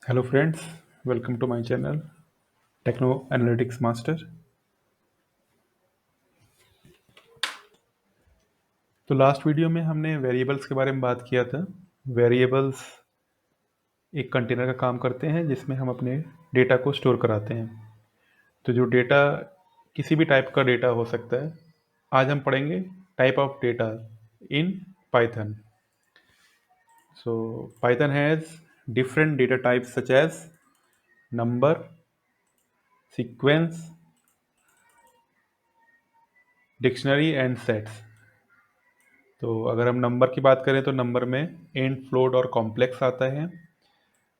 Hello friends, welcome to my channel Techno Analytics Master। तो last video में हमने variables के बारे में बात किया था। वेरिएबल्स एक कंटेनर का काम करते हैं जिसमें हम अपने डेटा को स्टोर कराते हैं। तो जो डेटा किसी भी टाइप का डेटा हो सकता है। आज हम पढ़ेंगे type of data in Python. So Python has different data types such as number, sequence, dictionary and sets। तो अगर हम नंबर की बात करें तो नंबर में इंट, फ्लोट और कॉम्प्लेक्स आता है,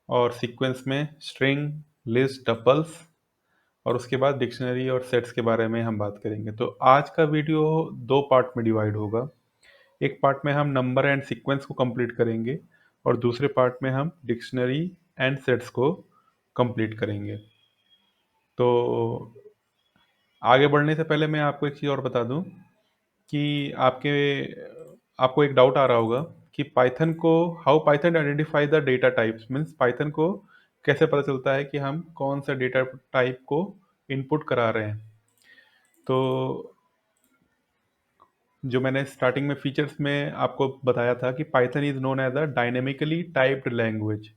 और सीक्वेंस में स्ट्रिंग, लिस्ट, टपल्स, और उसके बाद डिक्शनरी और सेट्स के बारे में हम बात करेंगे। तो आज का वीडियो दो पार्ट में डिवाइड होगा। एक पार्ट में हम नंबर एंड सीक्वेंस को कंप्लीट करेंगे और दूसरे पार्ट में हम डिक्शनरी एंड सेट्स को कंप्लीट करेंगे। तो आगे बढ़ने से पहले मैं आपको एक चीज़ और बता दूं कि आपको एक डाउट आ रहा होगा कि पाइथन को how Python identify the data types, means Python को कैसे पता चलता है कि हम कौन सा डेटा टाइप को इनपुट करा रहे हैं। तो जो मैंने स्टार्टिंग में फीचर्स में आपको बताया था कि Python is known as a dynamically typed language,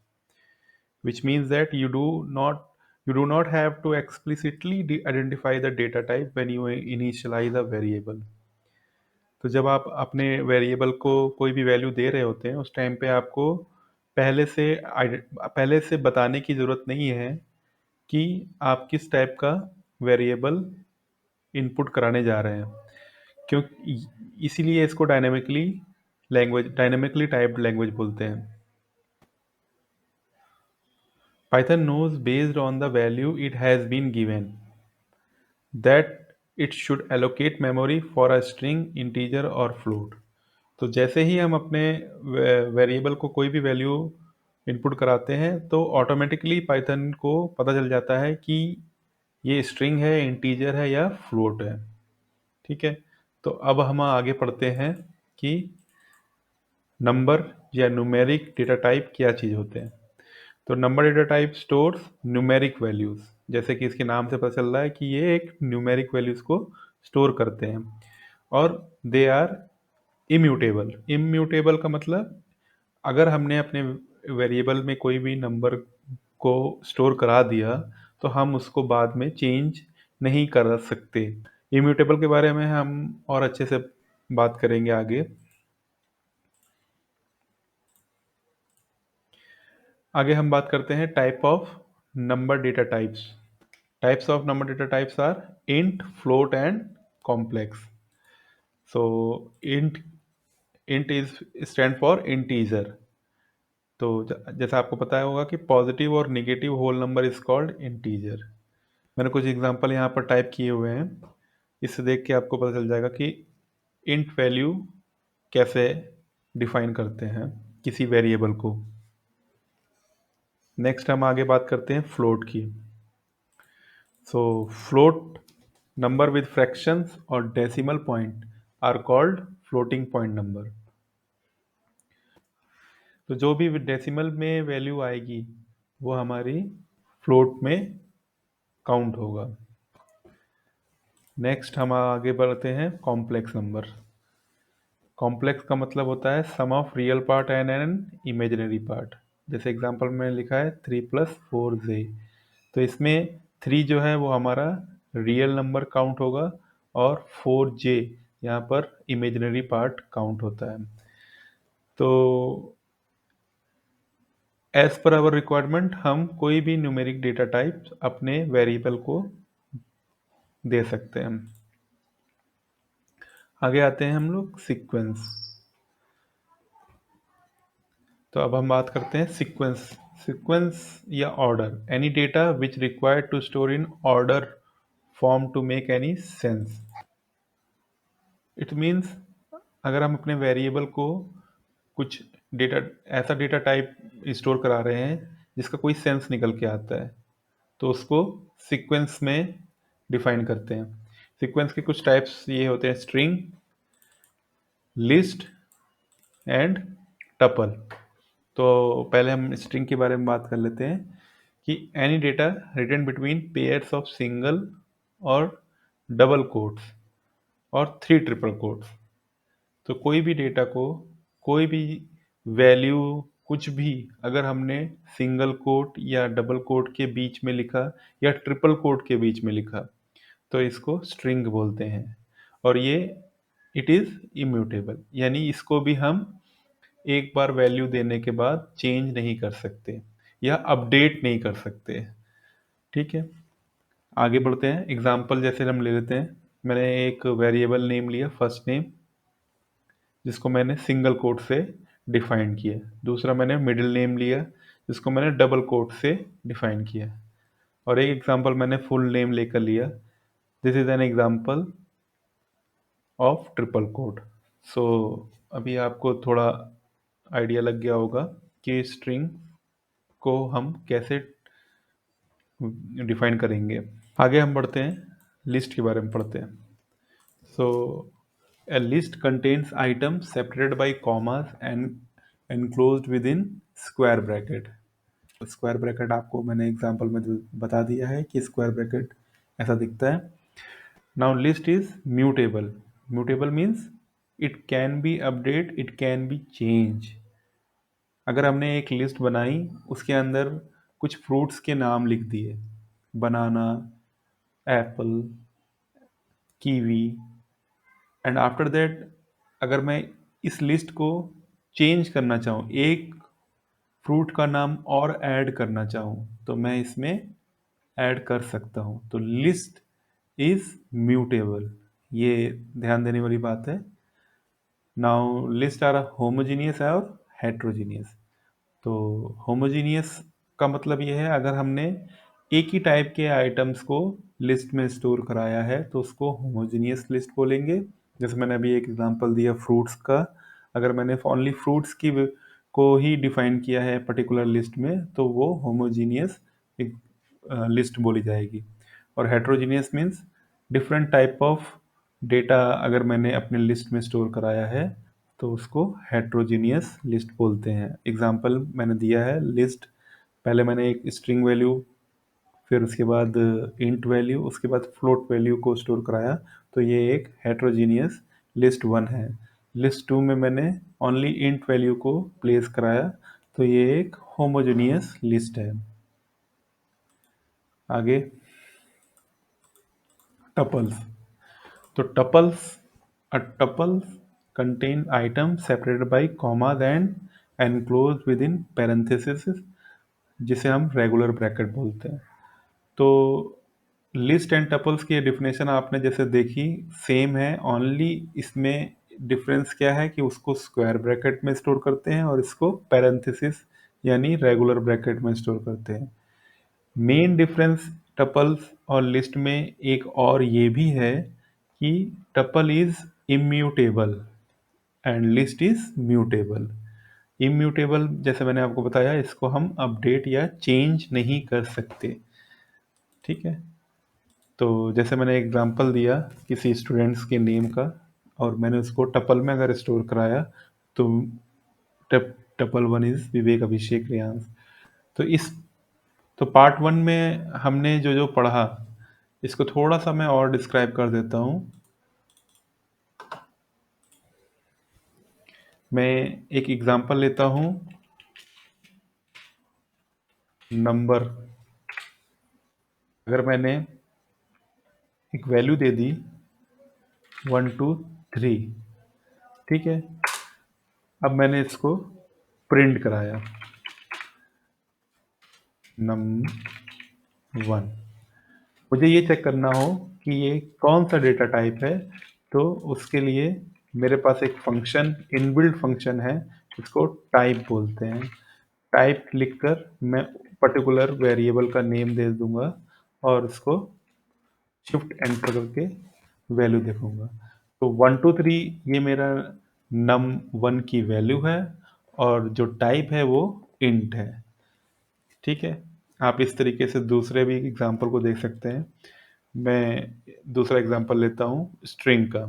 which means that you do not have to explicitly identify the data type when you initialize a variable। तो जब आप अपने वेरिएबल को कोई भी वैल्यू दे रहे होते हैं उस टाइम पे आपको पहले से बताने की ज़रूरत नहीं है कि आप किस टाइप का वेरिएबल इनपुट कराने जा रहे हैं, क्योंकि इसीलिए इसको डायनेमिकली टाइप्ड लैंग्वेज बोलते हैं। Python knows based on the value it has been given that it should allocate memory for a string, integer और float। तो जैसे ही हम अपने वेरिएबल को कोई भी वैल्यू इनपुट कराते हैं तो ऑटोमेटिकली पाइथन को पता चल जाता है कि ये स्ट्रिंग है, इंटीजर है या फ्लोट है। ठीक है, तो अब हम आगे पढ़ते हैं कि नंबर या न्यूमेरिक डेटा टाइप क्या चीज़ होते हैं। तो number data type stores numeric values, जैसे कि इसके नाम से पता चल रहा है कि ये एक न्यूमेरिक वैल्यूज़ को स्टोर करते हैं, और दे आर इम्यूटेबल। इम्यूटेबल का मतलब अगर हमने अपने वेरिएबल में कोई भी नंबर को स्टोर करा दिया तो हम उसको बाद में चेंज नहीं कर सकते। इम्यूटेबल के बारे में हम और अच्छे से बात करेंगे आगे। आगे हम बात करते हैं type of number data types. Types of number data types are int, float and complex. So int int is stand for integer. तो जैसा आपको पता होगा कि पॉजिटिव और negative whole number is called integer. मैंने कुछ एग्जांपल यहाँ पर टाइप किए हुए हैं, इससे देख के आपको पता चल जाएगा कि इंट वैल्यू कैसे डिफाइन करते हैं किसी वेरिएबल को। नेक्स्ट हम आगे बात करते हैं फ्लोट की। So float number with fractions और decimal point are called floating point number. तो जो भी डेसिमल में वैल्यू आएगी वो हमारी फ्लोट में काउंट होगा। नेक्स्ट हम आगे बढ़ते हैं कॉम्प्लेक्स नंबर। कॉम्प्लेक्स का मतलब होता है sum of real part and an imaginary part. जैसे एग्जांपल में लिखा है 3+4j, तो इसमें 3 जो है वो हमारा रियल नंबर काउंट होगा और 4j यहाँ पर इमेजिनरी पार्ट काउंट होता है। तो एज पर आवर रिक्वायरमेंट हम कोई भी न्यूमेरिक डेटा टाइप अपने वेरिएबल को दे सकते हैं। आगे आते हैं हम लोग सीक्वेंस। तो अब हम बात करते हैं सीक्वेंस। सीक्वेंस या order, any data which required to store in order form to make any sense. It means अगर हम अपने वेरिएबल को कुछ डेटा, ऐसा डेटा टाइप स्टोर करा रहे हैं जिसका कोई सेंस निकल के आता है, तो उसको सीक्वेंस में डिफाइन करते हैं। सीक्वेंस के कुछ टाइप्स ये होते हैं स्ट्रिंग, लिस्ट एंड टपल। तो पहले हम स्ट्रिंग के बारे में बात कर लेते हैं। कि any data written between pairs of single और डबल कोट्स और 3 ट्रिपल कोट्स। तो कोई भी डेटा को, कोई भी वैल्यू, कुछ भी अगर हमने सिंगल कोट या डबल कोट के बीच में लिखा या ट्रिपल कोट के बीच में लिखा, तो इसको स्ट्रिंग बोलते हैं। और ये इट इज़ इम्यूटेबल, यानी इसको भी हम एक बार वैल्यू देने के बाद चेंज नहीं कर सकते या अपडेट नहीं कर सकते। ठीक है, आगे बढ़ते हैं। एग्जाम्पल जैसे हम ले लेते हैं, मैंने एक वेरिएबल नेम लिया फर्स्ट नेम, जिसको मैंने सिंगल कोट से डिफाइन किया। दूसरा मैंने मिडिल नेम लिया, जिसको मैंने डबल कोट से डिफाइन किया। और एक एग्जांपल मैंने फुल नेम लेकर लिया। This is an example of triple quote. So अभी आपको थोड़ा आइडिया लग गया होगा कि स्ट्रिंग को हम कैसे डिफाइन करेंगे। आगे हम बढ़ते हैं, लिस्ट के बारे में पढ़ते हैं। सो a list contains items separated by commas and enclosed within square bracket. Square bracket आपको मैंने एग्जांपल में बता दिया है कि स्क्वायर ब्रैकेट ऐसा दिखता है। Now list is mutable. Mutable means it can be update, it can be change. अगर हमने एक लिस्ट बनाई, उसके अंदर कुछ फ्रूट्स के नाम लिख दिए, banana, apple, kiwi, and after that अगर मैं इस लिस्ट को चेंज करना चाहूँ, एक फ्रूट का नाम और ऐड करना चाहूँ, तो मैं इसमें ऐड कर सकता हूँ। तो लिस्ट इज म्यूटेबल, ये ध्यान देने वाली बात है। नाउ लिस्ट आर होमोजीनियस और हेट्रोजीनियस। तो होमोजीनियस का मतलब ये है, अगर हमने एक ही टाइप के आइटम्स को लिस्ट में स्टोर कराया है तो उसको होमोजीनियस लिस्ट बोलेंगे। जैसे मैंने अभी एक एग्जांपल दिया फ्रूट्स का, अगर मैंने ओनली फ्रूट्स की को ही डिफाइन किया है पर्टिकुलर लिस्ट में, तो वो होमोजीनियस एक लिस्ट बोली जाएगी। और heterogeneous means different type of data अगर मैंने अपने लिस्ट में स्टोर कराया है तो उसको हेट्रोजीनियस लिस्ट बोलते हैं। एग्जाम्पल मैंने दिया है लिस्ट, पहले मैंने एक स्ट्रिंग वैल्यू, फिर उसके बाद इंट वैल्यू, उसके बाद फ्लोट वैल्यू को स्टोर कराया, तो ये एक हेट्रोजीनियस लिस्ट वन है। लिस्ट टू में मैंने ओनली इंट वैल्यू को प्लेस कराया, तो ये एक होमोजेनियस लिस्ट है। आगे टपल्स। तो tuples, a tuples contain items separated by commas and enclosed within parentheses, जिसे हम रेगुलर ब्रैकेट बोलते हैं। तो लिस्ट एंड टपल्स की डेफिनेशन आपने जैसे देखी सेम है, ओनली इसमें डिफरेंस क्या है कि उसको स्क्वायर ब्रैकेट में स्टोर करते हैं और इसको पैरेंथेसिस यानी रेगुलर ब्रैकेट में स्टोर करते हैं। मेन डिफरेंस टपल्स और लिस्ट में एक और ये भी है कि tuple is immutable and list is mutable. Immutable जैसे मैंने आपको बताया, इसको हम अपडेट या चेंज नहीं कर सकते। ठीक है, तो जैसे मैंने एग्जांपल दिया किसी स्टूडेंट्स के नेम का, और मैंने उसको टपल में अगर स्टोर कराया, तो टपल वन इज विवेक अभिषेक रियांश। तो इस तो पार्ट वन में हमने जो जो पढ़ा, इसको थोड़ा सा मैं और डिस्क्राइब कर देता हूँ। मैं एक एग्जांपल लेता हूँ, नंबर। अगर मैंने एक वैल्यू दे दी 1 2 3, ठीक है, अब मैंने इसको प्रिंट कराया नम 1। मुझे ये चेक करना हो कि ये कौन सा डेटा टाइप है, तो उसके लिए मेरे पास एक फंक्शन, इनबिल्ट फंक्शन है, इसको टाइप बोलते हैं। टाइप लिखकर मैं पर्टिकुलर वेरिएबल का नेम दे दूंगा और उसको शिफ्ट एंटर करके वैल्यू देखूंगा। तो 1 2 3 ये मेरा नम 1 की वैल्यू है और जो टाइप है वो इंट है। ठीक है, आप इस तरीके से दूसरे भी एग्जाम्पल को देख सकते हैं। मैं दूसरा एग्जांपल लेता हूँ स्ट्रिंग का।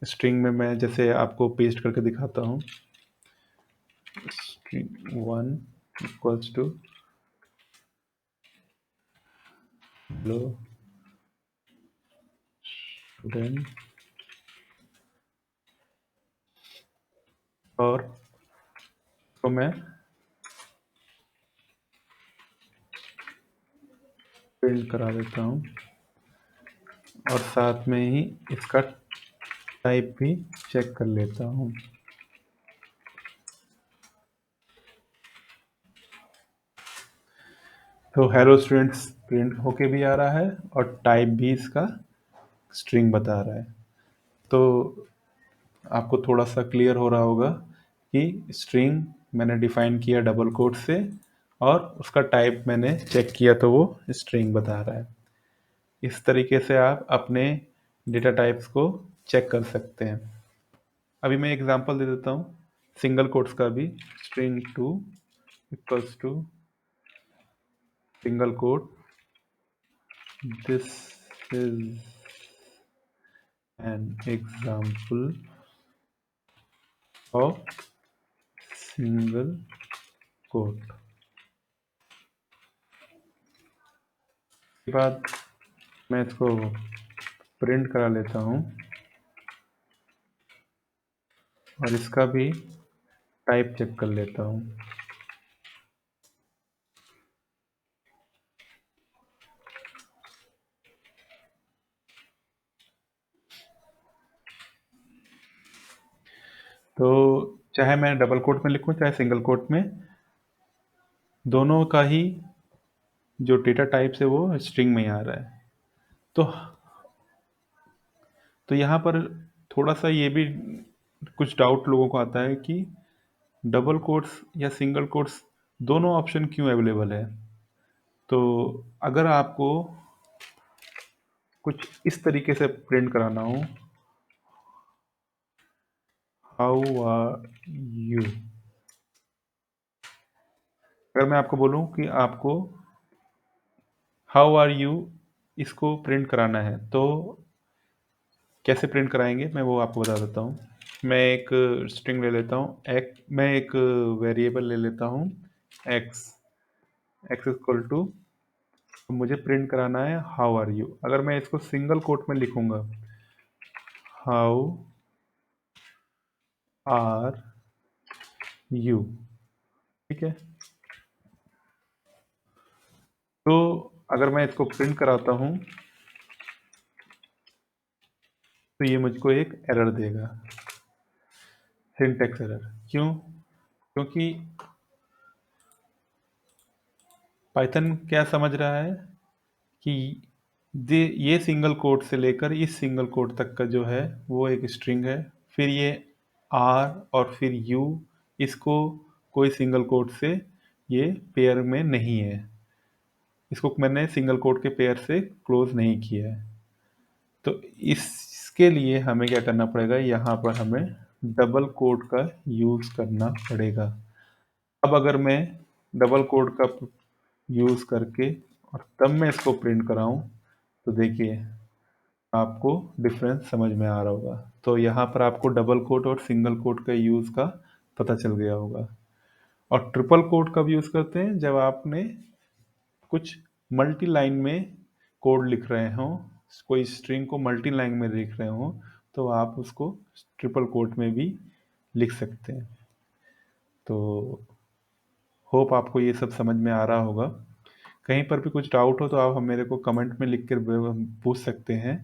स्ट्रिंग में मैं जैसे आपको पेस्ट करके दिखाता हूँ, string 1 equals to hello student, और तो मैं प्रिंट करा देता हूँ और साथ में ही इसका टाइप भी चेक कर लेता हूँ। तो हेलो स्टूडेंट्स प्रिंट होके भी आ रहा है और टाइप भी इसका स्ट्रिंग बता रहा है। तो आपको थोड़ा सा क्लियर हो रहा होगा कि स्ट्रिंग मैंने डिफाइन किया डबल कोट से और उसका टाइप मैंने चेक किया तो वो स्ट्रिंग बता रहा है। इस तरीके से आप अपने डेटा टाइप्स को चेक कर सकते हैं। अभी मैं एग्जांपल दे देता हूँ सिंगल कोट्स का भी। String two equals to single quote, this is an example of single quote. के बाद मैं इसको प्रिंट करा लेता हूँ और इसका भी टाइप चेक कर लेता हूँ। तो चाहे मैं डबल कोट में लिखूं चाहे सिंगल कोट में, दोनों का ही जो डेटा टाइप है वो स्ट्रिंग में ही आ रहा है। तो यहाँ पर थोड़ा सा ये भी कुछ डाउट लोगों को आता है कि डबल कोट्स या सिंगल कोट्स दोनों ऑप्शन क्यों अवेलेबल है। तो अगर आपको कुछ इस तरीके से प्रिंट कराना हो, हाउ आर यू, अगर मैं आपको बोलूं कि आपको हाउ आर यू इसको प्रिंट कराना है तो कैसे प्रिंट कराएंगे मैं वो आपको बता देता हूँ। मैं एक स्ट्रिंग ले लेता हूँ, मैं एक वेरिएबल ले लेता हूँ एक्स, एक्स इक्वल टू, मुझे प्रिंट कराना है हाउ आर यू। अगर मैं इसको सिंगल कोट में लिखूंगा हाउ आर यू, ठीक है। तो अगर मैं इसको प्रिंट कराता हूँ तो ये मुझको एक एरर देगा, सिंटैक्स एरर। क्यों? क्योंकि पाइथन क्या समझ रहा है कि ये सिंगल कोट से लेकर इस सिंगल कोट तक का जो है वो एक स्ट्रिंग है, फिर ये आर और फिर यू, इसको कोई सिंगल कोट से ये पेयर में नहीं है, इसको मैंने सिंगल कोट के पेयर से क्लोज नहीं किया है। तो इसके लिए हमें क्या करना पड़ेगा, यहाँ पर हमें डबल कोट का यूज़ करना पड़ेगा। अब अगर मैं डबल कोट का यूज़ करके और तब मैं इसको प्रिंट कराऊं तो देखिए आपको डिफरेंस समझ में आ रहा होगा। तो यहाँ पर आपको डबल कोट और सिंगल कोट का यूज़ का पता चल गया होगा। और ट्रिपल कोट कब यूज़ करते हैं, जब आपने कुछ मल्टी लाइन में कोड लिख रहे हों, कोई स्ट्रिंग को मल्टी लाइन में लिख रहे हों तो आप उसको ट्रिपल कोट में भी लिख सकते हैं। तो होप आपको ये सब समझ में आ रहा होगा। कहीं पर भी कुछ डाउट हो तो आप हम मेरे को कमेंट में लिख कर पूछ सकते हैं।